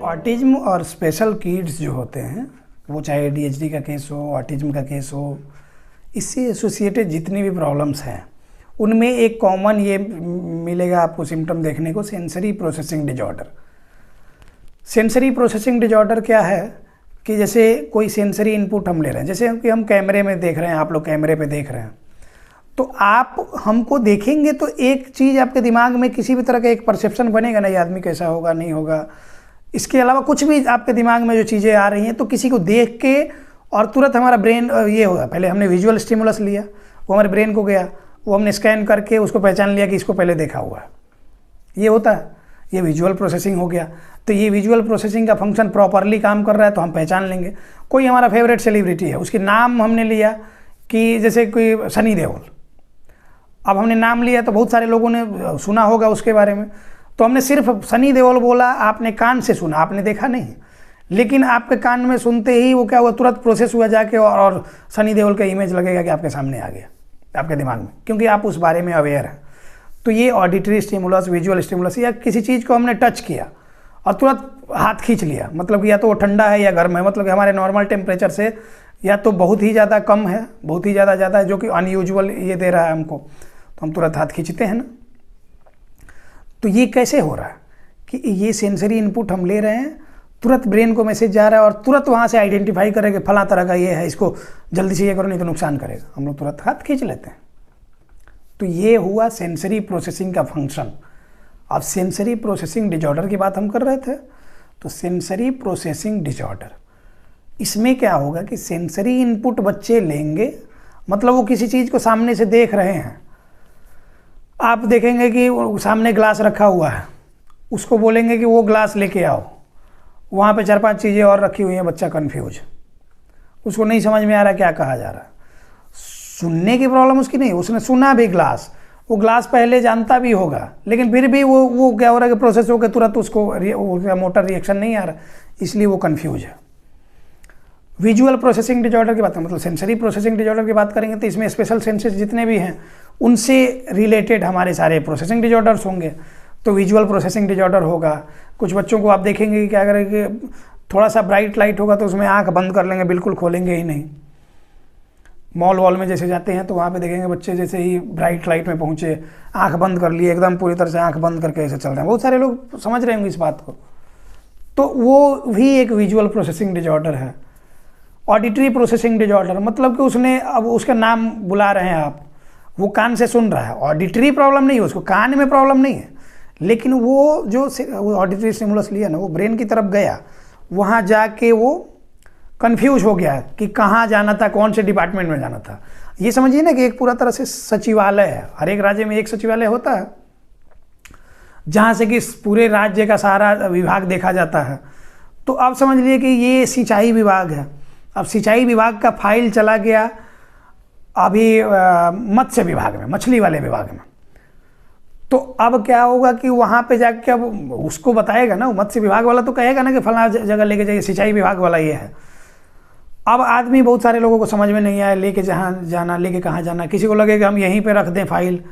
Autism और special kids जो होते हैं, वो चाहे ADHD का केस हो, ऑटिज्म का केस हो, इससे एसोसिएटेड जितनी भी प्रॉब्लम्स हैं उनमें एक कॉमन ये मिलेगा आपको सिम्टम देखने को, sensory processing disorder. Sensory processing disorder क्या है कि जैसे कोई सेंसरी इनपुट हम ले रहे हैं, जैसे कि हम कैमरे में देख रहे हैं, आप लोग कैमरे पे देख रहे हैं, तो आप हमको देखेंगे तो एक चीज़ आपके दिमाग में किसी भी तरह का एक परसेप्शन बनेगा ना, ये आदमी कैसा होगा, नहीं होगा। इसके अलावा कुछ भी आपके दिमाग में जो चीज़ें आ रही हैं, तो किसी को देख के और तुरंत हमारा ब्रेन ये होगा, पहले हमने विजुअल स्टिमुलस लिया, वो हमारे ब्रेन को गया, वो हमने स्कैन करके उसको पहचान लिया कि इसको पहले देखा हुआ है। ये होता है, ये विजुअल प्रोसेसिंग हो गया। तो ये विजुअल प्रोसेसिंग का फंक्शन प्रॉपरली काम कर रहा है तो हम पहचान लेंगे। कोई हमारा फेवरेट सेलिब्रिटी है, उसकी नाम हमने लिया कि जैसे कोई सनी देओल, अब हमने नाम लिया तो बहुत सारे लोगों ने सुना होगा उसके बारे में, तो हमने सिर्फ सनी देओल बोला, आपने कान से सुना, आपने देखा नहीं, लेकिन आपके कान में सुनते ही वो क्या हुआ, तुरंत प्रोसेस हुआ जाके और सनी देओल का इमेज लगेगा कि आपके सामने आ गया आपके दिमाग में, क्योंकि आप उस बारे में अवेयर हैं। तो ये ऑडिटरी स्टिमुलस, विजुअल स्टिमुलस, या किसी चीज़ को हमने टच किया और तुरंत हाथ खींच लिया, मतलब कि या तो वो ठंडा है या गर्म है, मतलब कि हमारे नॉर्मल टेम्परेचर से या तो बहुत ही ज़्यादा कम है, बहुत ही ज़्यादा है, जो कि अनयूजुअल ये दे रहा है हमको, तो हम तुरंत हाथ खींचते हैं ना। तो ये कैसे हो रहा है कि ये सेंसरी इनपुट हम ले रहे हैं, तुरंत ब्रेन को मैसेज जा रहा है और तुरंत वहाँ से आइडेंटिफाई करेंगे फला तरह का ये है, इसको जल्दी से ये करो नहीं तो नुकसान करेगा, हम लोग तुरंत हाथ खींच लेते हैं। तो ये हुआ सेंसरी प्रोसेसिंग का फंक्शन। अब सेंसरी प्रोसेसिंग डिजॉर्डर की बात हम कर रहे थे, तो सेंसरी प्रोसेसिंग डिजॉर्डर, इसमें क्या होगा कि सेंसरी इनपुट बच्चे लेंगे, मतलब वो किसी चीज़ को सामने से देख रहे हैं, आप देखेंगे कि सामने ग्लास रखा हुआ है, उसको बोलेंगे कि वो ग्लास लेके आओ, वहाँ पे 4-5 चीज़ें और रखी हुई हैं, बच्चा कन्फ्यूज, उसको नहीं समझ में आ रहा क्या कहा जा रहा है। सुनने की प्रॉब्लम उसकी नहीं, उसने सुना भी ग्लास, वो ग्लास पहले जानता भी होगा, लेकिन फिर भी वो क्या हो रहा है कि प्रोसेस होकर तुरंत उसको मोटर रिएक्शन नहीं आ रहा, इसलिए वो कन्फ्यूज है। विजुअल प्रोसेसिंग डिजॉर्डर की बात करें, मतलब सेंसरी प्रोसेसिंग डिजॉर्डर की बात करेंगे तो इसमें स्पेशल सेंसेस जितने भी हैं उनसे रिलेटेड हमारे सारे प्रोसेसिंग डिजॉर्डर्स होंगे। तो विजुअल प्रोसेसिंग डिजॉर्डर होगा, कुछ बच्चों को आप देखेंगे कि क्या करेंगे, थोड़ा सा ब्राइट लाइट होगा तो उसमें आंख बंद कर लेंगे, बिल्कुल खोलेंगे ही नहीं। मॉल वॉल में जैसे जाते हैं तो वहाँ पे देखेंगे बच्चे जैसे ही ब्राइट लाइट में पहुँचे आंख बंद कर लिए, एकदम पूरी तरह से आंख बंद करके ऐसे चल रहे हैं। बहुत सारे लोग समझ रहे होंगे इस बात को, तो वो भी एक विजुअल प्रोसेसिंग डिजॉर्डर है। ऑडिटरी प्रोसेसिंग डिजॉर्डर, मतलब कि उसने, अब उसका नाम बुला रहे हैं आप, वो कान से सुन रहा है, ऑडिटरी प्रॉब्लम नहीं है उसको, कान में प्रॉब्लम नहीं है, लेकिन वो जो ऑडिटरी स्टिमुलस लिया ना, वो ब्रेन की तरफ गया, वहाँ जाके वो कंफ्यूज हो गया कि कहाँ जाना था, कौन से डिपार्टमेंट में जाना था। ये समझिए ना कि एक पूरा तरह से सचिवालय है, हर एक राज्य में एक सचिवालय होता है जहाँ से कि पूरे राज्य का सारा विभाग देखा जाता है। तो आप समझ लीजिए कि ये सिंचाई विभाग है, अब सिंचाई विभाग का फाइल चला गया अभी मत्स्य विभाग में, मछली वाले विभाग में। तो अब क्या होगा कि वहाँ पे जाके अब उसको बताएगा ना, मत्स्य विभाग वाला तो कहेगा ना कि फलाना जगह लेके जाइए, सिंचाई विभाग वाला ये है। अब आदमी, बहुत सारे लोगों को समझ में नहीं आया लेके जहाँ जाना, लेके कहाँ जाना, किसी को लगे कि हम यहीं पे रख दें फाइल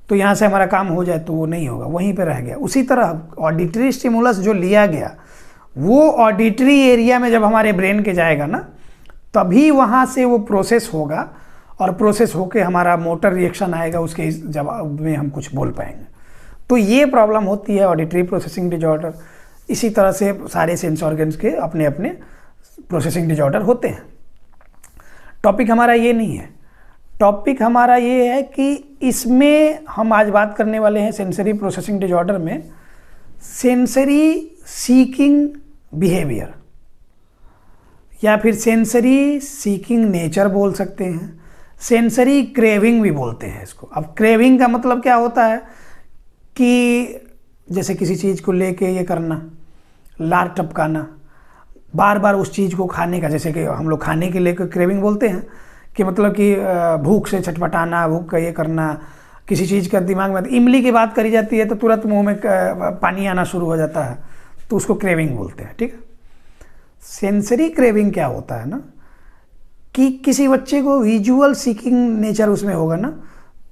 तो यहाँ से हमारा काम हो जाए, तो वो नहीं होगा, वहीं पे रह गया। उसी तरह ऑडिटरी स्टिमुलस जो लिया गया, वो ऑडिटरी एरिया में जब हमारे ब्रेन के जाएगा ना, तभी वहाँ से वो प्रोसेस होगा और प्रोसेस होके हमारा मोटर रिएक्शन आएगा, उसके जवाब में हम कुछ बोल पाएंगे। तो ये प्रॉब्लम होती है ऑडिटरी प्रोसेसिंग डिजॉर्डर। इसी तरह से सारे सेंस ऑर्गन्स के अपने अपने प्रोसेसिंग डिजॉर्डर होते हैं। टॉपिक हमारा ये नहीं है, टॉपिक हमारा ये है कि इसमें हम आज बात करने वाले हैं सेंसरी प्रोसेसिंग डिजॉर्डर में सेंसरी सीकिंग बिहेवियर, या फिर सेंसरी सीकिंग नेचर बोल सकते हैं, सेंसरी क्रेविंग भी बोलते हैं इसको। अब क्रेविंग का मतलब क्या होता है कि जैसे किसी चीज़ को लेके ये करना, लार टपकाना, बार बार उस चीज़ को खाने का, जैसे कि हम लोग खाने के लिए क्रेविंग बोलते हैं कि मतलब कि भूख से छटपटाना, भूख का ये करना, किसी चीज़ का दिमाग में, इमली की बात करी जाती है तो तुरंत मुंह में पानी आना शुरू हो जाता है, तो उसको क्रेविंग बोलते हैं। ठीक है, सेंसरी क्रेविंग क्या होता है ना कि किसी बच्चे को विजुअल सीकिंग नेचर उसमें होगा ना,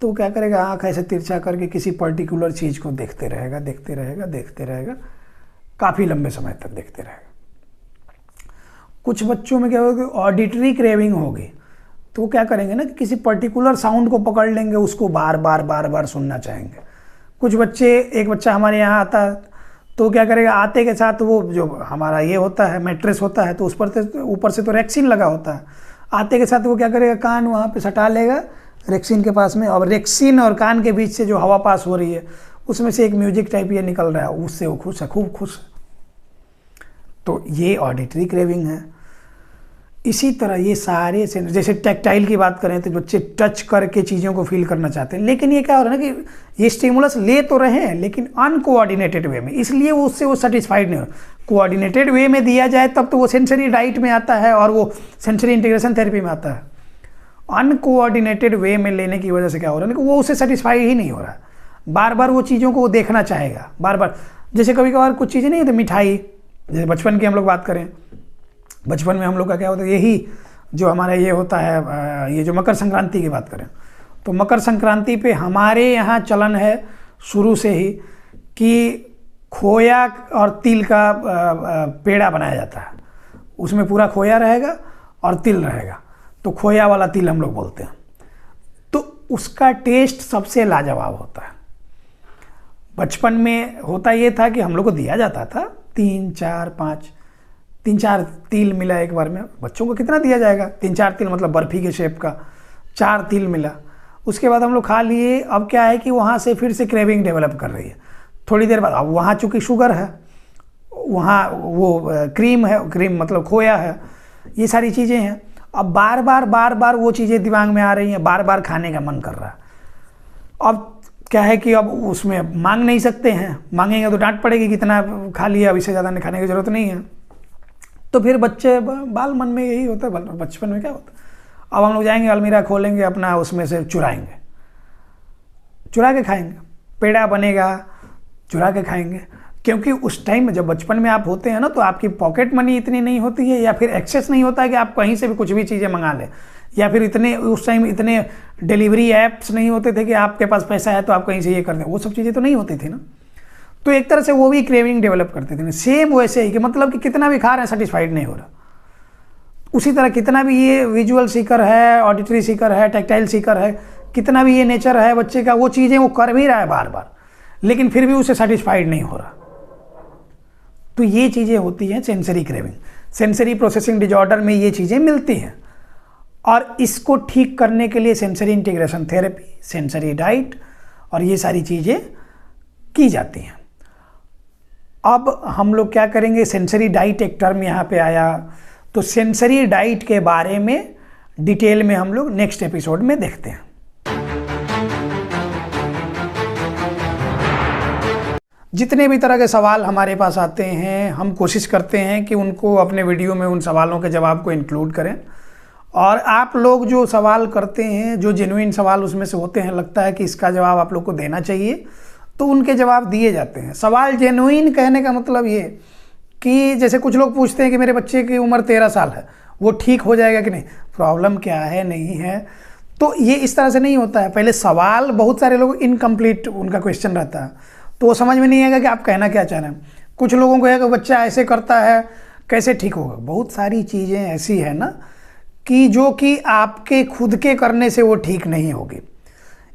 तो क्या करेगा, आँख ऐसे तिरछा करके किसी पर्टिकुलर चीज़ को देखते रहेगा, देखते रहेगा, देखते रहेगा, काफ़ी लंबे समय तक देखते रहेगा। कुछ बच्चों में क्या होगा कि ऑडिटरी क्रेविंग होगी, तो वो क्या करेंगे ना कि किसी पर्टिकुलर साउंड को पकड़ लेंगे, उसको बार बार बार बार सुनना चाहेंगे। कुछ बच्चे, एक बच्चा हमारे यहाँ आता है तो क्या करेगा, आते के साथ वो जो हमारा ये होता है मैट्रेस होता है, तो उस पर से ऊपर से तो रेक्सिन लगा होता है, आते के साथ वो क्या करेगा, कान वहाँ पे सटा लेगा रेक्सिन के पास में, और रेक्सिन और कान के बीच से जो हवा पास हो रही है उसमें से एक म्यूजिक टाइप ये निकल रहा है, उससे वो खुश है, खूब खुश है। तो ये ऑडिटरी क्रेविंग है। इसी तरह ये सारे सेंस, जैसे टैक्टाइल की बात करें तो बच्चे टच करके चीज़ों को फील करना चाहते हैं, लेकिन ये क्या हो रहा है ना कि ये स्टिमुलस ले तो रहे हैं लेकिन अनकोऑर्डिनेटेड वे में, इसलिए वो उससे वो सेटिस्फाइड नहीं हो। कोऑर्डिनेटेड वे में दिया जाए तब तो वो सेंसरी डाइट में आता है और वो सेंसरी इंटीग्रेशन थेरेपी में आता है। अनकोऑर्डिनेटेड वे में लेने की वजह से क्या हो रहा है कि वो उससे सेटिस्फाई ही नहीं हो रहा, बार बार वो चीज़ों को वो देखना चाहेगा बार बार। जैसे कभी कभार कुछ चीज़ें नहीं होती, मिठाई, जैसे बचपन की हम लोग बात करें, बचपन में हम लोग का क्या होता है, यही जो हमारा ये होता है, ये जो मकर संक्रांति की बात करें तो मकर संक्रांति पे हमारे यहाँ चलन है शुरू से ही कि खोया और तिल का पेड़ा बनाया जाता है, उसमें पूरा खोया रहेगा और तिल रहेगा, तो खोया वाला तिल हम लोग बोलते हैं। तो उसका टेस्ट सबसे लाजवाब होता है। बचपन में होता ये था कि हम लोग को दिया जाता था 3-4 तिल मिला एक बार में, बच्चों को कितना दिया जाएगा, 3-4 तिल मतलब बर्फी के शेप का 4 तिल मिला, उसके बाद हम लोग खा लिए। अब क्या है कि वहाँ से फिर से क्रेविंग डेवलप कर रही है थोड़ी देर बाद। अब वहाँ चूँकि शुगर है, वहाँ वो क्रीम है, क्रीम मतलब खोया है, ये सारी चीज़ें हैं, अब बार बार वो चीज़ें दिमाग में आ रही हैं, बार बार खाने का मन कर रहा है। अब क्या है कि अब उसमें मांग नहीं सकते हैं, मांगेंगे तो डांट पड़ेगी, कितना खा लिया, अब इससे ज़्यादा नहीं खाने की ज़रूरत नहीं है। तो फिर बच्चे बाल मन में यही होता है, बचपन में क्या होता है, अब हम लोग जाएंगे अलमीरा खोलेंगे अपना, उसमें से चुराएंगे, चुरा के खाएंगे, पेड़ा बनेगा चुरा के खाएंगे। क्योंकि उस टाइम जब बचपन में आप होते हैं ना, तो आपकी पॉकेट मनी इतनी नहीं होती है, या फिर एक्सेस नहीं होता है कि आप कहीं से भी कुछ भी चीज़ें मंगा लें, या फिर इतने उस टाइम इतने डिलीवरी ऐप्स नहीं होते थे कि आपके पास पैसा है तो आप कहीं से ये कर दें, वो सब चीज़ें तो नहीं होती थी ना। तो एक तरह से वो भी क्रेविंग डेवलप करते थे। सेम वैसे ही कि मतलब कि कितना भी खा रहे हैं सेटिस्फाइड नहीं हो रहा। उसी तरह कितना भी ये विजुअल सीकर है, ऑडिटरी सीकर है, टैक्टाइल सीकर है, कितना भी ये नेचर है बच्चे का, वो चीज़ें वो कर भी रहा है बार बार, लेकिन फिर भी उसे सेटिस्फाइड नहीं हो रहा। तो ये चीज़ें होती हैं sensory craving. Sensory processing disorder में ये चीज़ें मिलती हैं, और इसको ठीक करने के लिए sensory integration therapy, sensory diet और ये सारी चीज़ें की जाती हैं। अब हम लोग क्या करेंगे, सेंसरी डाइट एक टर्म यहाँ पे आया, तो सेंसरी डाइट के बारे में डिटेल में हम लोग नेक्स्ट एपिसोड में देखते हैं। जितने भी तरह के सवाल हमारे पास आते हैं, हम कोशिश करते हैं कि उनको अपने वीडियो में उन सवालों के जवाब को इंक्लूड करें। और आप लोग जो सवाल करते हैं, जो जेन्युइन सवाल उसमें से होते हैं, लगता है कि इसका जवाब आप लोग को देना चाहिए, तो उनके जवाब दिए जाते हैं। सवाल जेन्युइन कहने का मतलब ये कि जैसे कुछ लोग पूछते हैं कि मेरे बच्चे की उम्र 13 साल है, वो ठीक हो जाएगा कि नहीं, प्रॉब्लम क्या है, नहीं है, तो ये इस तरह से नहीं होता है। पहले सवाल, बहुत सारे लोग इनकम्प्लीट उनका क्वेश्चन रहता है, तो वो समझ में नहीं आएगा कि आप कहना क्या चाह रहे हैं। कुछ लोगों को है कि बच्चा ऐसे करता है, कैसे ठीक होगा। बहुत सारी चीज़ें ऐसी है ना कि जो कि आपके खुद के करने से वो ठीक नहीं होगी।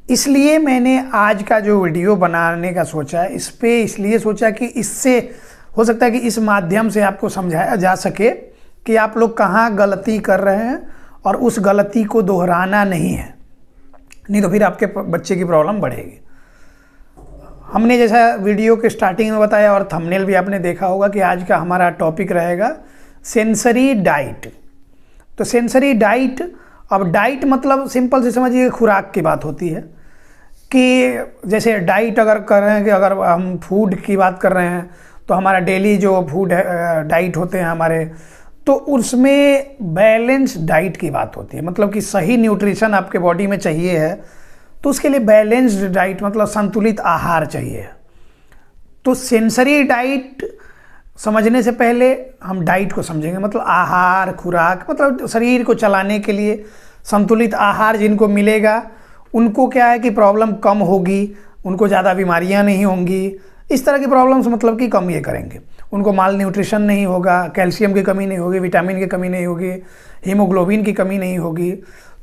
इसलिए मैंने आज का जो वीडियो बनाने का सोचा है, इस पे इसलिए सोचा कि इससे हो सकता है कि इस माध्यम से आपको समझाया जा सके कि आप लोग कहाँ गलती कर रहे हैं और उस गलती को दोहराना नहीं है, नहीं तो फिर आपके बच्चे की प्रॉब्लम बढ़ेगी। हमने जैसा वीडियो के स्टार्टिंग में बताया और थंबनेल भी आपने देखा होगा कि आज का हमारा टॉपिक रहेगा सेंसरी डाइट। तो सेंसरी डाइट, अब डाइट मतलब सिंपल से समझिए खुराक की बात होती है कि जैसे डाइट अगर कर रहे हैं कि अगर हम फूड की बात कर रहे हैं तो हमारा डेली जो फूड है डाइट होते हैं हमारे, तो उसमें बैलेंस डाइट की बात होती है। मतलब कि सही न्यूट्रिशन आपके बॉडी में चाहिए है तो उसके लिए बैलेंस्ड डाइट मतलब संतुलित आहार चाहिए। तो सेंसरी डाइट समझने से पहले हम डाइट को समझेंगे, मतलब आहार, खुराक, मतलब शरीर को चलाने के लिए संतुलित आहार जिनको मिलेगा उनको क्या है कि प्रॉब्लम कम होगी, उनको ज़्यादा बीमारियां नहीं होंगी, इस तरह की प्रॉब्लम्स मतलब कि कम ये करेंगे। उनको माल न्यूट्रिशन नहीं होगा, कैल्शियम की कमी नहीं होगी, विटामिन की कमी नहीं होगी, हीमोग्लोबिन की कमी नहीं होगी।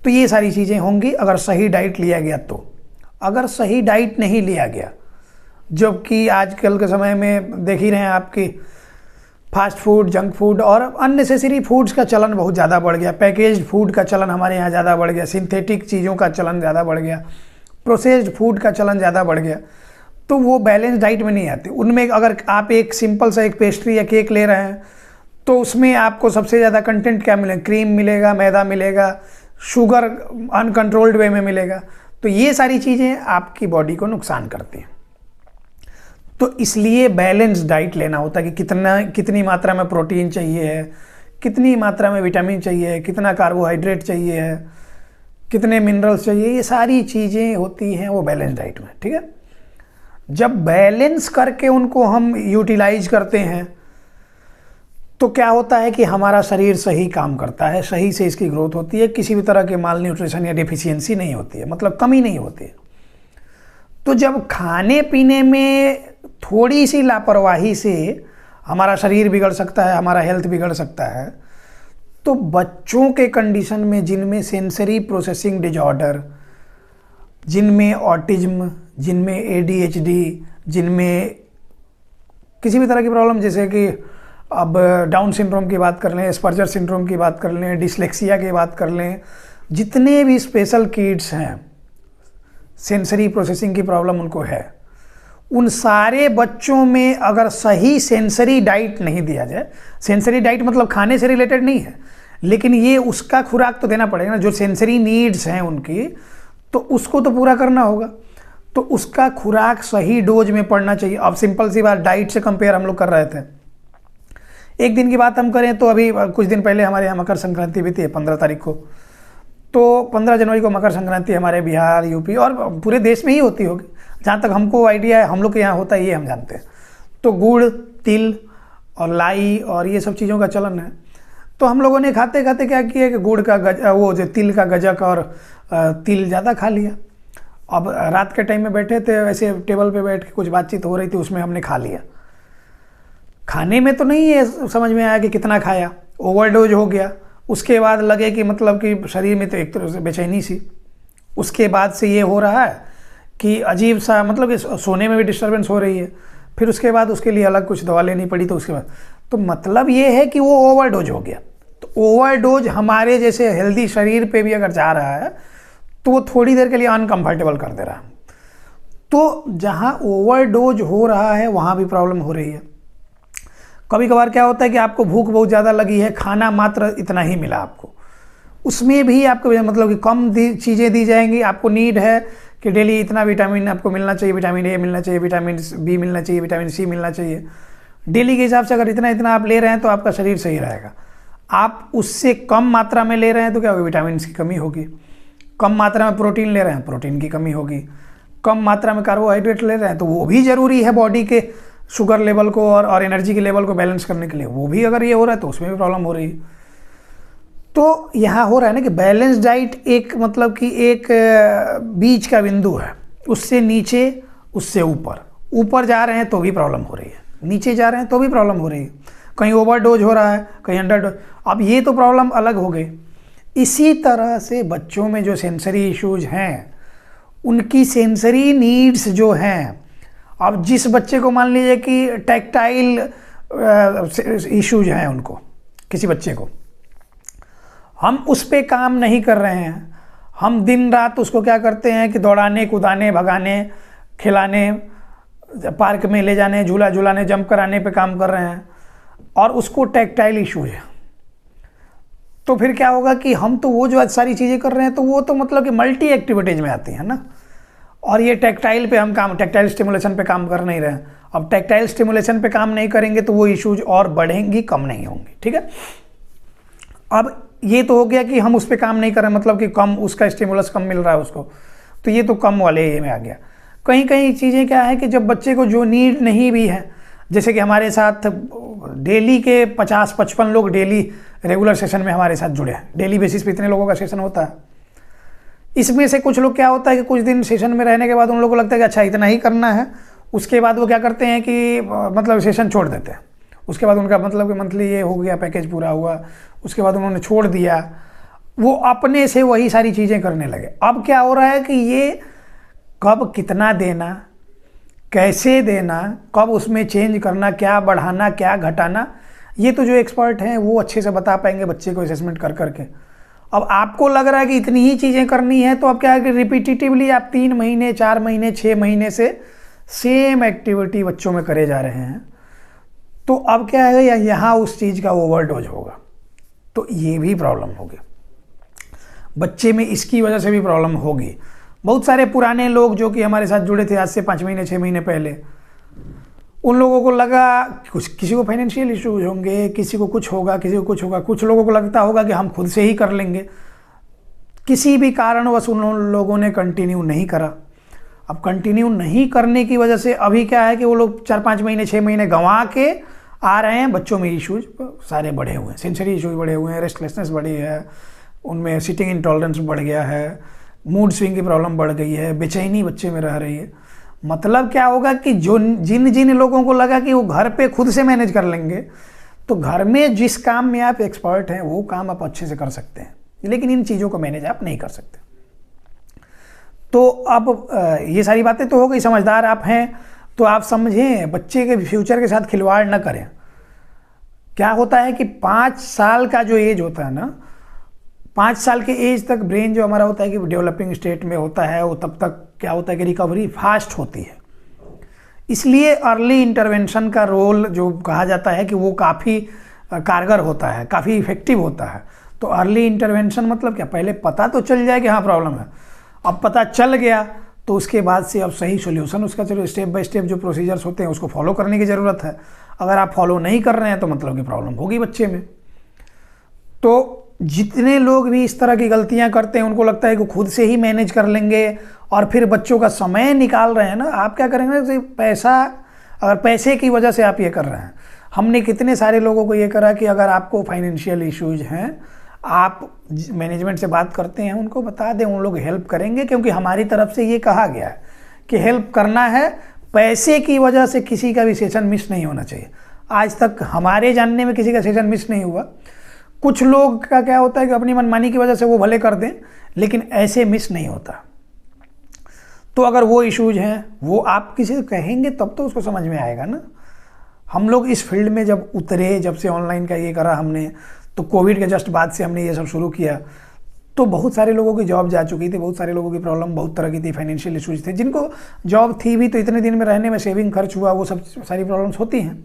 तो ये सारी चीज़ें होंगी अगर सही डाइट लिया गया तो। अगर सही डाइट नहीं लिया गया, जबकि आजकल के समय में देख ही रहे हैं आपकी फास्ट फूड, जंक फूड और अननेसेसरी फूड्स का चलन बहुत ज़्यादा बढ़ गया। पैकेज्ड फूड का चलन हमारे यहाँ ज़्यादा बढ़ गया, सिंथेटिक चीज़ों का चलन ज़्यादा बढ़ गया, प्रोसेस्ड फूड का चलन ज़्यादा बढ़ गया। तो वो बैलेंस डाइट में नहीं आती। उनमें अगर आप एक सिंपल सा एक पेस्ट्री या केक ले रहे हैं तो उसमें आपको सबसे ज़्यादा कंटेंट क्या मिलेगा? क्रीम मिलेगा, मैदा मिलेगा, शुगर अनकंट्रोल्ड वे में मिलेगा। तो ये सारी चीज़ें आपकी बॉडी को नुकसान करती हैं। तो इसलिए बैलेंस डाइट लेना होता है कि कितनी मात्रा में प्रोटीन चाहिए है, कितनी मात्रा में विटामिन चाहिए है, कितना कार्बोहाइड्रेट चाहिए है, कितने मिनरल्स चाहिए, ये सारी चीज़ें होती हैं वो बैलेंस डाइट में। ठीक है, जब बैलेंस करके उनको हम यूटिलाइज करते हैं तो क्या होता है कि हमारा शरीर सही काम करता है, सही से इसकी ग्रोथ होती है, किसी भी तरह के माल न्यूट्रिशन या डेफिशिएंसी नहीं होती है, मतलब कमी नहीं होती है। तो जब खाने पीने में थोड़ी सी लापरवाही से हमारा शरीर बिगड़ सकता है, हमारा हेल्थ बिगड़ सकता है, तो बच्चों के कंडीशन में जिनमें सेंसरी प्रोसेसिंग डिजॉर्डर, जिनमें ऑटिज्म, जिनमें ADHD, जिनमें किसी भी तरह की प्रॉब्लम, जैसे कि अब डाउन सिंड्रोम की बात कर लें, एस्पर्जर सिंड्रोम की बात कर लें, डिसलेक्सिया की बात कर लें, जितने भी स्पेशल किड्स हैं, सेंसरी प्रोसेसिंग की प्रॉब्लम उनको है, उन सारे बच्चों में अगर सही सेंसरी डाइट नहीं दिया जाए, सेंसरी डाइट मतलब खाने से रिलेटेड नहीं है, लेकिन ये उसका खुराक तो देना पड़ेगा ना, जो सेंसरी नीड्स हैं उनकी, तो उसको तो पूरा करना होगा। तो उसका खुराक सही डोज में पड़ना चाहिए। अब सिंपल सी बात, डाइट से कंपेयर हम लोग कर रहे थे। एक दिन की बात हम करें तो अभी कुछ दिन पहले हमारे यहाँ मकर संक्रांति भी थी 15 तारीख को। तो 15 जनवरी को मकर संक्रांति हमारे बिहार, यूपी और पूरे देश में ही होती होगी, जहाँ तक हमको आइडिया है, हम लोग के यहाँ होता है ये हम जानते हैं। तो गुड़, तिल और लाई और ये सब चीज़ों का चलन है। तो हम लोगों ने खाते खाते क्या किया कि गुड़ का वो जो तिल का गजक और तिल ज़्यादा खा लिया। अब रात के टाइम में बैठे थे, ऐसे टेबल पे बैठ के कुछ बातचीत हो रही थी, उसमें हमने खा लिया। खाने में तो नहीं ये समझ में आया कि कितना खाया, ओवरडोज हो गया। उसके बाद लगे कि मतलब कि शरीर में तो एक तरह से बेचैनी सी, उसके बाद से ये हो रहा है कि अजीब सा, मतलब कि सोने में भी डिस्टर्बेंस हो रही है। फिर उसके बाद उसके लिए अलग कुछ दवा लेनी पड़ी। तो उसके बाद तो मतलब ये है कि वो ओवरडोज हो गया। तो ओवरडोज हमारे जैसे हेल्दी शरीर पे भी अगर जा रहा है तो वो थोड़ी देर के लिए अनकंफर्टेबल कर दे रहा है। तो जहाँ ओवरडोज हो रहा है वहाँ भी प्रॉब्लम हो रही है। कभी कभार क्या होता है कि आपको भूख बहुत ज़्यादा लगी है, खाना मात्र इतना ही मिला आपको, उसमें भी आपको मतलब कि कम चीज़ें दी जाएंगी। आपको नीड है कि डेली इतना विटामिन आपको मिलना चाहिए, विटामिन ए मिलना चाहिए, विटामिन बी मिलना चाहिए, विटामिन सी मिलना चाहिए। डेली के हिसाब से अगर इतना इतना आप ले रहे हैं तो आपका शरीर सही रहेगा। आप उससे कम मात्रा में ले रहे हैं तो क्या होगा? विटामिन की कमी होगी। कम मात्रा में प्रोटीन ले रहे हैं, प्रोटीन की कमी होगी। कम मात्रा में कार्बोहाइड्रेट ले रहे हैं तो वो भी ज़रूरी है बॉडी के शुगर लेवल को और एनर्जी के लेवल को बैलेंस करने के लिए, वो भी अगर ये हो रहा है तो उसमें भी प्रॉब्लम हो रही है। तो यहाँ हो रहा है ना कि बैलेंस डाइट एक मतलब कि एक बीच का बिंदु है, उससे नीचे उससे ऊपर, ऊपर जा रहे हैं तो भी प्रॉब्लम हो रही है, नीचे जा रहे हैं तो भी प्रॉब्लम हो रही है, कहीं ओवरडोज हो रहा है, कहीं अंडरडोज। अब ये तो प्रॉब्लम अलग हो गई। इसी तरह से बच्चों में जो सेंसरी इश्यूज हैं, उनकी सेंसरी नीड्स जो हैं, अब जिस बच्चे को मान लीजिए कि टैक्टाइल इश्यूज हैं, उनको किसी बच्चे को हम उस पर काम नहीं कर रहे हैं, हम दिन रात उसको क्या करते हैं कि दौड़ाने, कूदाने, भगाने, खिलाने, पार्क में ले जाने, झूला झूलाने, जंप कराने पे काम कर रहे हैं, और उसको टैक्टाइल इश्यूज है। तो फिर क्या होगा कि हम तो वो जो सारी चीज़ें कर रहे हैं तो वो तो मतलब कि मल्टी एक्टिविटीज़ में आती है ना, और ये टैक्टाइल पे हम काम, टैक्टाइल स्टिमुलेशन पे काम कर नहीं रहे हैं। अब टैक्टाइल स्टिमुलेशन पे काम नहीं करेंगे तो वो इश्यूज और बढ़ेंगी, कम नहीं होंगी। ठीक है, अब ये तो हो गया कि हम उस पर काम नहीं कर रहे, मतलब कि कम, उसका स्टिमुलस कम मिल रहा है उसको, तो ये तो कम वाले ये में आ गया। कहीं कहीं चीज़ें क्या है कि जब बच्चे को जो नीड नहीं भी है, जैसे कि हमारे साथ डेली के 50-55 लोग डेली रेगुलर सेशन में हमारे साथ जुड़े हैं, डेली बेसिस पे इतने लोगों का सेशन होता है। इसमें से कुछ लोग क्या होता है कि कुछ दिन सेशन में रहने के बाद उन लोगों को लगता है कि अच्छा इतना ही करना है, उसके बाद वो क्या करते हैं कि मतलब सेशन छोड़ देते हैं। उसके बाद उनका मतलब कि मंथली ये हो गया, पैकेज पूरा हुआ, उसके बाद उन्होंने छोड़ दिया, वो अपने से वही सारी चीज़ें करने लगे। अब क्या हो रहा है कि ये कब कितना देना, कैसे देना, कब उसमें चेंज करना, क्या बढ़ाना क्या घटाना, ये तो जो एक्सपर्ट हैं वो अच्छे से बता पाएंगे बच्चे को असेसमेंट कर करके। अब आपको लग रहा है कि इतनी ही चीज़ें करनी है, तो अब क्या है कि रिपीटिटिवली आप 3 महीने 4 महीने 6 महीने से सेम एक्टिविटी बच्चों में करे जा रहे हैं, तो अब क्या है यहाँ उस चीज़ का ओवरडोज होगा, तो ये भी प्रॉब्लम होगी बच्चे में, इसकी वजह से भी प्रॉब्लम होगी। बहुत सारे पुराने लोग जो कि हमारे साथ जुड़े थे आज से 5 महीने 6 महीने पहले, उन लोगों को लगा किसी को फाइनेंशियल इश्यूज होंगे, किसी को कुछ होगा, किसी को कुछ होगा, कुछ लोगों को लगता होगा कि हम खुद से ही कर लेंगे। किसी भी कारणवश उन लोगों ने कंटिन्यू नहीं करा। अब कंटिन्यू नहीं करने की वजह से अभी क्या है कि वो लोग 4-5 महीने 6 महीने गंवा के आ रहे हैं। बच्चों में इश्यूज सारे बढ़े हुए हैं, सेंसरी इश्यूज बढ़े हुए हैं, रेस्टलेसनेस बढ़ी है, उनमें सिटिंग इंटॉलरेंस बढ़ गया है, मूड स्विंग की प्रॉब्लम बढ़ गई है, बेचैनी बच्चे में रह रही है। मतलब क्या होगा कि जो जिन लोगों को लगा कि वो घर पे खुद से मैनेज कर लेंगे, तो घर में जिस काम में आप एक्सपर्ट हैं वो काम आप अच्छे से कर सकते हैं, लेकिन इन चीज़ों को मैनेज आप नहीं कर सकते। तो अब ये सारी बातें तो हो गई, समझदार आप हैं तो आप समझें, बच्चे के फ्यूचर के साथ खिलवाड़ ना करें। क्या होता है कि 5 साल का जो एज होता है ना, 5 साल के एज तक ब्रेन जो हमारा होता है कि डेवलपिंग स्टेट में होता है, वो तब तक क्या होता है कि रिकवरी फास्ट होती है। इसलिए अर्ली इंटरवेंशन का रोल जो कहा जाता है कि वो काफ़ी कारगर होता है, काफ़ी इफेक्टिव होता है। तो अर्ली इंटरवेंशन मतलब क्या, पहले पता तो चल जाए कि हाँ प्रॉब्लम है, अब पता चल गया तो उसके बाद से अब सही सोल्यूशन उसका, चलो स्टेप बाय स्टेप जो प्रोसीजर्स होते हैं उसको फॉलो करने की ज़रूरत है। अगर आप फॉलो नहीं कर रहे हैं तो मतलब कि प्रॉब्लम होगी बच्चे में। तो जितने लोग भी इस तरह की गलतियां करते हैं, उनको लगता है कि खुद से ही मैनेज कर लेंगे और फिर बच्चों का समय निकाल रहे हैं ना, आप क्या करेंगे कि पैसा, अगर पैसे की वजह से आप ये कर रहे हैं। हमने कितने सारे लोगों को ये करा कि अगर आपको फाइनेंशियल इश्यूज हैं, आप मैनेजमेंट से बात करते हैं, उनको बता दें, उन लोग हेल्प करेंगे, क्योंकि हमारी तरफ से ये कहा गया है कि हेल्प करना है, पैसे की वजह से किसी का भी सेशन मिस नहीं होना चाहिए। आज तक हमारे जानने में किसी का सेशन मिस नहीं हुआ। कुछ लोग का क्या होता है कि अपनी मनमानी की वजह से वो भले कर दें, लेकिन ऐसे मिस नहीं होता। तो अगर वो इश्यूज हैं वो आप किसी से कहेंगे तब तो उसको समझ में आएगा ना। हम लोग इस फील्ड में जब उतरे, जब से ऑनलाइन का ये करा हमने, तो कोविड के जस्ट बाद से हमने ये सब शुरू किया, तो बहुत सारे लोगों की जॉब जा चुकी थी, बहुत सारे लोगों की प्रॉब्लम बहुत तरह की थी, फाइनेंशियल इश्यूज थे। जिनको जॉब थी भी तो इतने दिन में रहने में सेविंग खर्च हुआ, वो सब सारी प्रॉब्लम्स होती हैं।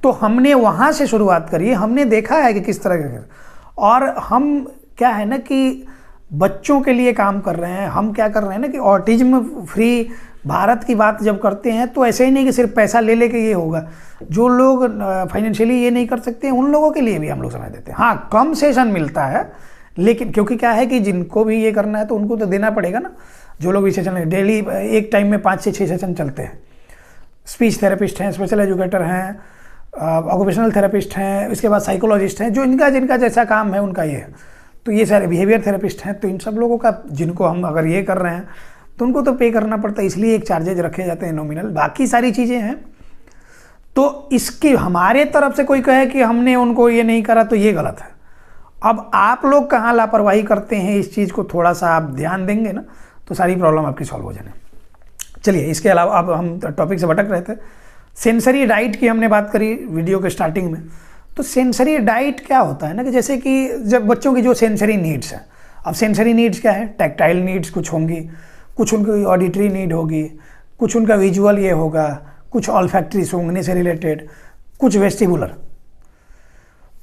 तो हमने वहाँ से शुरुआत करी, हमने देखा है कि किस तरह के, और हम क्या है ना कि बच्चों के लिए काम कर रहे हैं। हम क्या कर रहे हैं ना कि ऑटिज्म फ्री भारत की बात जब करते हैं तो ऐसे ही नहीं कि सिर्फ पैसा ले लेके ये होगा। जो लोग फाइनेंशियली ये नहीं कर सकते उन लोगों के लिए भी हम लोग समय देते हैं। हाँ, कम सेशन मिलता है, लेकिन क्योंकि क्या है कि जिनको भी ये करना है तो उनको तो देना पड़ेगा ना। जो लोग भी सेशन डेली एक टाइम में 5 से 6 सेशन चलते हैं, स्पीच थेरेपिस्ट हैं, स्पेशल एजुकेटर हैं, ऑक्यूपेशनल थेरेपिस्ट हैं, इसके बाद साइकोलॉजिस्ट हैं, जो जिनका जैसा काम है उनका ये है। तो ये सारे बिहेवियर थेरेपिस्ट हैं। तो इन सब लोगों का, जिनको हम अगर ये कर रहे हैं तो उनको तो पे करना पड़ता है, इसलिए एक चार्जेज रखे जाते हैं नॉमिनल, बाकी सारी चीज़ें हैं। तो इसकी हमारे तरफ से कोई कहे कि हमने उनको ये नहीं करा तो ये गलत है। अब आप लोग कहाँ लापरवाही करते हैं, इस चीज़ को थोड़ा सा आप ध्यान देंगे ना तो सारी प्रॉब्लम आपकी सॉल्व हो जाने। चलिए, इसके अलावा अब हम टॉपिक से भटक रहे थे। सेंसरी डाइट की हमने बात करी वीडियो के स्टार्टिंग में। तो सेंसरी डाइट क्या होता है ना कि जैसे कि जब बच्चों की जो सेंसरी नीड्स हैं, अब सेंसरी नीड्स क्या है, टैक्टाइल नीड्स कुछ होंगी, कुछ उनकी ऑडिटरी नीड होगी, कुछ उनका विजुअल ये होगा, कुछ ऑल्फैक्टरी सूंघने से रिलेटेड, कुछ वेस्टिबुलर।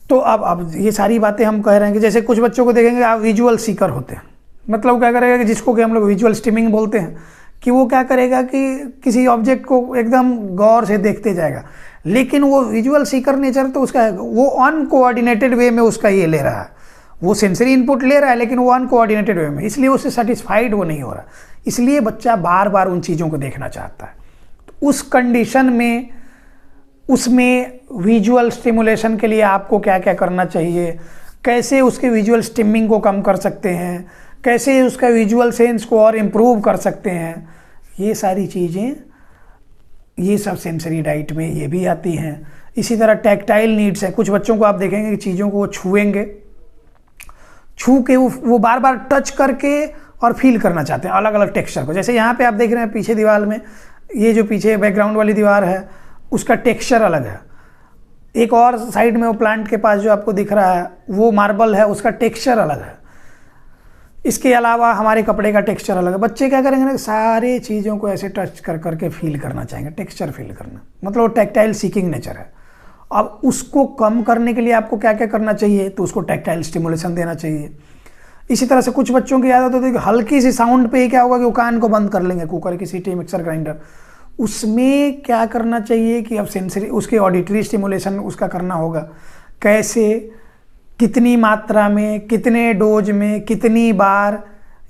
तो अब ये सारी बातें हम कह रहे हैं कि जैसे कुछ बच्चों को देखेंगे आप विजुअल सीकर होते हैं, मतलब क्या करेगा कि जिसको कि हम लोग विजुअल स्टिमिंग बोलते हैं, कि वो क्या करेगा कि किसी ऑब्जेक्ट को एकदम गौर से देखते जाएगा, लेकिन वो विजुअल सीकर नेचर तो उसका है, वो अनकोऑर्डिनेटेड वे में उसका ये ले रहा है, वो सेंसरी इनपुट ले रहा है लेकिन वो अनकोऑर्डिनेटेड वे में, इसलिए उससे सेटिस्फाइड वो नहीं हो रहा। इसलिए बच्चा बार बार उन चीज़ों को देखना चाहता है। तो उस कंडीशन में उसमें विजुअल स्टिमुलेशन के लिए आपको क्या क्या करना चाहिए, कैसे उसके विजुअल स्टिमिंग को कम कर सकते हैं, कैसे उसका विजुअल सेंस को और इम्प्रूव कर सकते हैं, ये सारी चीज़ें ये सब सेंसरी डाइट में ये भी आती हैं। इसी तरह टैक्टाइल नीड्स है, कुछ बच्चों को आप देखेंगे कि चीज़ों को वो छुएंगे, छू के वो बार बार टच करके और फील करना चाहते हैं अलग अलग टेक्सचर को। जैसे यहाँ पे आप देख रहे हैं पीछे दीवार में, ये जो पीछे बैकग्राउंड वाली दीवार है उसका टेक्सचर अलग है। एक और साइड में वो प्लांट के पास जो आपको दिख रहा है वो मार्बल है, उसका टेक्सचर अलग है। इसके अलावा हमारे कपड़े का टेक्सचर अलग है। बच्चे क्या करेंगे ना, सारे चीज़ों को ऐसे टच कर करके फील करना चाहेंगे, टेक्सचर फील करना, मतलब वो टैक्टाइल सीकिंग नेचर है। अब उसको कम करने के लिए आपको क्या क्या करना चाहिए, तो उसको टैक्टाइल स्टिमुलेशन देना चाहिए। इसी तरह से कुछ बच्चों की आदत होती है कि हल्की सी साउंड पे ही क्या होगा कि वो कान को बंद कर लेंगे, कुकर की सीटी, मिक्सर ग्राइंडर। उसमें क्या करना चाहिए कि अब सेंसरी, उसके ऑडिटरी स्टिमुलेशन उसका करना होगा। कैसे, कितनी मात्रा में, कितने डोज में, कितनी बार,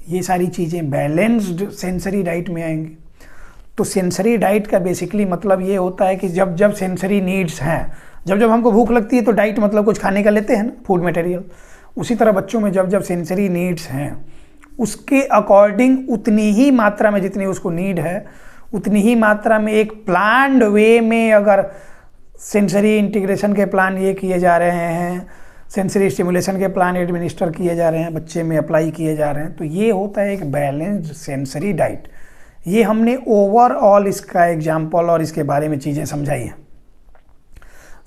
ये सारी चीज़ें बैलेंस्ड सेंसरी डाइट में आएंगी। तो सेंसरी डाइट का बेसिकली मतलब ये होता है कि जब जब सेंसरी नीड्स हैं, जब जब हमको भूख लगती है तो डाइट मतलब कुछ खाने का लेते हैं ना, फूड मटेरियल। उसी तरह बच्चों में जब जब सेंसरी नीड्स हैं उसके अकॉर्डिंग उतनी ही मात्रा में, जितनी उसको नीड है उतनी ही मात्रा में एक प्लान्ड वे में अगर सेंसरी इंटीग्रेशन के प्लान ये किए जा रहे हैं, सेंसरी स्टिमुलेशन के प्लान एडमिनिस्टर किए जा रहे हैं, बच्चे में अप्लाई किए जा रहे हैं, तो ये होता है एक बैलेंस्ड सेंसरी डाइट। ये हमने ओवरऑल इसका एग्जाम्पल और इसके बारे में चीज़ें समझाई हैं।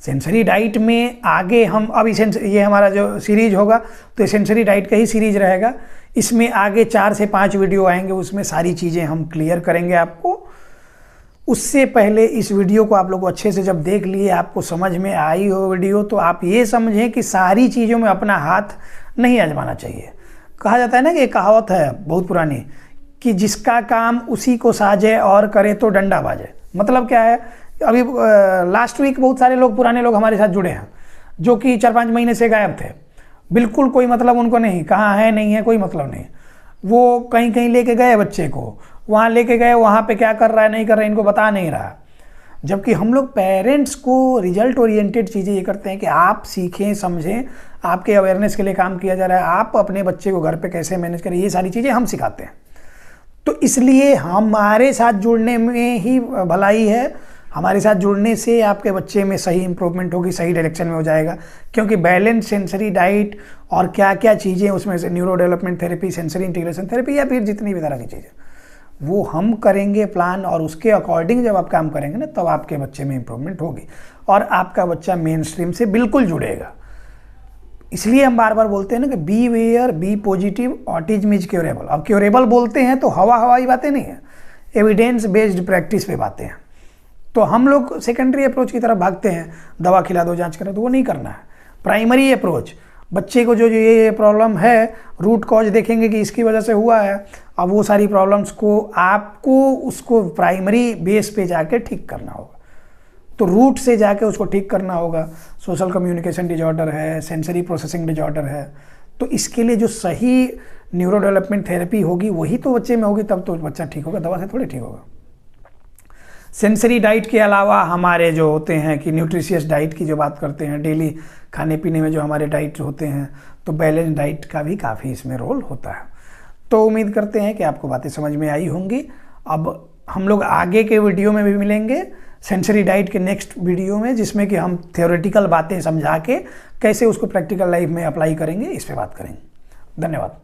सेंसरी डाइट में आगे हम अब ये हमारा जो सीरीज होगा तो ये सेंसरी डाइट का ही सीरीज रहेगा। इसमें आगे 4 से 5 वीडियो आएंगे, उसमें सारी चीज़ें हम क्लियर करेंगे आपको। उससे पहले इस वीडियो को आप लोग अच्छे से जब देख लिए, आपको समझ में आई हो वीडियो, तो आप ये समझें कि सारी चीज़ों में अपना हाथ नहीं आजमाना चाहिए। कहा जाता है ना कि एक कहावत है बहुत पुरानी कि जिसका काम उसी को साजे और करे तो डंडा बाजे। मतलब क्या है, अभी लास्ट वीक बहुत सारे लोग, पुराने लोग हमारे साथ जुड़े हैं जो कि 4-5 महीने से गायब थे, बिल्कुल कोई मतलब उनको नहीं, कहाँ है नहीं है कोई मतलब नहीं। वो कहीं कहीं लेके गए बच्चे को, वहाँ लेके गए, वहाँ पे क्या कर रहा है नहीं कर रहा है इनको बता नहीं रहा। जबकि हम लोग पेरेंट्स को रिजल्ट ओरिएंटेड चीज़ें ये करते हैं कि आप सीखें समझें, आपके अवेयरनेस के लिए काम किया जा रहा है, आप अपने बच्चे को घर पे कैसे मैनेज करें, ये सारी चीज़ें हम सिखाते हैं। तो इसलिए हमारे साथ जुड़ने में ही भलाई है, हमारे साथ जुड़ने से आपके बच्चे में सही इंप्रूवमेंट होगी, सही डायरेक्शन में हो जाएगा। क्योंकि बैलेंस सेंसरी डाइट और क्या क्या चीज़ें उसमें से neuro development therapy, sensory integration therapy या फिर जितनी भी तरह की चीज़ें वो हम करेंगे प्लान, और उसके अकॉर्डिंग जब आप काम करेंगे ना तब आपके बच्चे में इंप्रूवमेंट होगी और आपका बच्चा मेन स्ट्रीम से बिल्कुल जुड़ेगा। इसलिए हम बार बार बोलते हैं ना कि be aware, be positive, autism is curable. अब क्योरेबल बोलते हैं तो हवाई बातें नहीं है, एविडेंस बेस्ड प्रैक्टिस पे बातें हैं। तो हम लोग सेकेंडरी अप्रोच की तरफ भागते हैं, दवा खिला दो, जांच करा दो, वो नहीं करना है। प्राइमरी अप्रोच, बच्चे को जो ये प्रॉब्लम है, रूट कॉज देखेंगे कि इसकी वजह से हुआ है। अब वो सारी प्रॉब्लम्स को आपको उसको प्राइमरी बेस पे जाके ठीक करना होगा, तो रूट से जाके उसको ठीक करना होगा। सोशल कम्युनिकेशन डिजॉर्डर है, सेंसरी प्रोसेसिंग डिजॉर्डर है, तो इसके लिए जो सही न्यूरो डेवलपमेंट थेरेपी होगी वही तो बच्चे में होगी, तब तो बच्चा ठीक होगा, दवा से थोड़ी ठीक होगा। सेंसरी डाइट के अलावा हमारे जो होते हैं कि न्यूट्रिशियस डाइट की जो बात करते हैं, डेली खाने पीने में जो हमारे डाइट होते हैं, तो बैलेंस डाइट का भी काफ़ी इसमें रोल होता है। तो उम्मीद करते हैं कि आपको बातें समझ में आई होंगी। अब हम लोग आगे के वीडियो में भी मिलेंगे सेंसरी डाइट के नेक्स्ट वीडियो में, जिसमें कि हम थ्योरेटिकल बातें समझा के कैसे उसको प्रैक्टिकल लाइफ में अप्लाई करेंगे इस पर बात करेंगे। धन्यवाद।